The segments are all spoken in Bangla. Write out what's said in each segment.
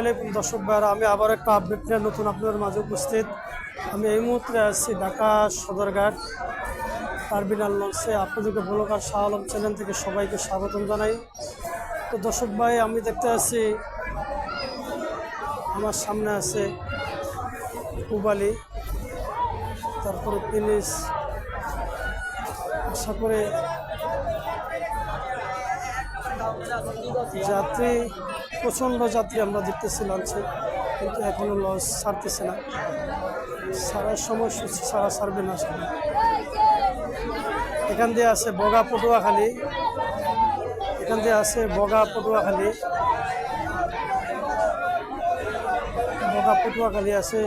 আসসালামু দর্শক ভাইরা, আমি আবার একটা আপডেট নিয়ে নতুন আপনাদের মাঝে উপস্থিত। আমি এই মুহূর্তে আছি ঢাকা সদরঘাট টার্মিনাল লঞ্চে। আপনাদেরকে ব্লগার শাহ আলম চ্যানেল থেকে সবাইকে স্বাগতম জানাই। তো দর্শক ভাই, আমি দেখতে আছি আমার সামনে আছে পুবালি, তারপরে পিনিস। আশা করে যাত্রী, প্রচণ্ড যাত্রী আমরা দেখতেছি লঞ্চে, কিন্তু এখনো লঞ্চ ছাড়তেছে না। ছাড়ার সময়সূচি ছাড়া ছাড়বে না। এখান দিয়ে আছে বগা পটুয়াখালী, এখান দিয়ে আছে বগা পটুয়াখালী, বগা পটুয়াখালী আছে।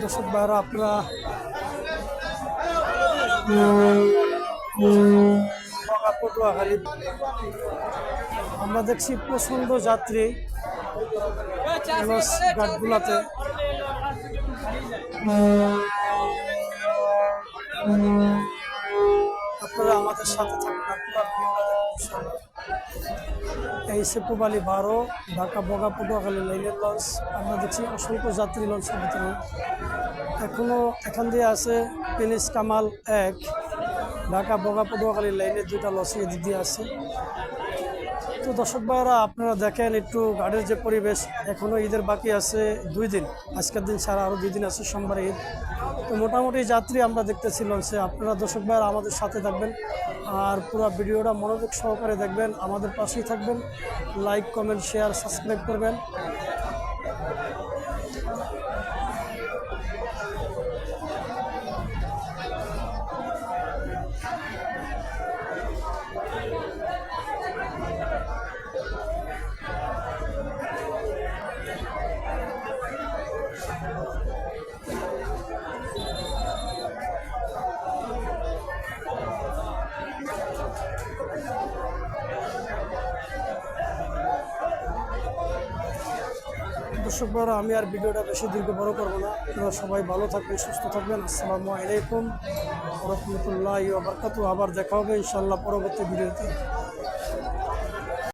দর্শক ভাইরা, আপনারা বগা পটুয়াখালী আমরা দেখছি প্রচণ্ড যাত্রী ঘাটগুলাতে। আপনারা আমাদের সাথে থাকুন, এই সে পুবালি 12 ঢাকা বগা পটুয়াখালী লাইনের লঞ্চ। আমরা দেখছি অসংখ্য যাত্রী লঞ্চের ভিতরে। এখনো এখান দিয়ে আছে পেনিস কামাল 1 ঢাকা বগা পটুয়াখালী লাইনের 2টা লঞ্চ এদিক দিয়ে আছে। তো দর্শক ভাইরা, আপনারা দেখেন একটু গাড়ির যে পরিবেশ। এখনও ঈদের বাকি আছে 2 দিন, আজকের দিন ছাড়া আরও 2 দিন আছে, সোমবার ঈদ। তো মোটামুটি যাত্রী আমরা দেখতেছি লঞ্চে। আপনারা দর্শক ভাইরা আমাদের সাথে থাকবেন আর পুরো ভিডিওটা মনোযোগ সহকারে দেখবেন, আমাদের পাশেই থাকবেন। লাইক, কমেন্ট, শেয়ার, সাবস্ক্রাইব করবেন। দর্শক ভাইরা, আমি আর ভিডিওটা বেশি দীর্ঘ বড় করবো না। আপনারা সবাই ভালো থাকবেন, সুস্থ থাকবেন। আসসালামু আলাইকুম ওয়া রাহমাতুল্লাহি ওয়া বারাকাতুহু। আবার দেখা হবে ইনশাআল্লাহ পরবর্তী ভিডিওতে।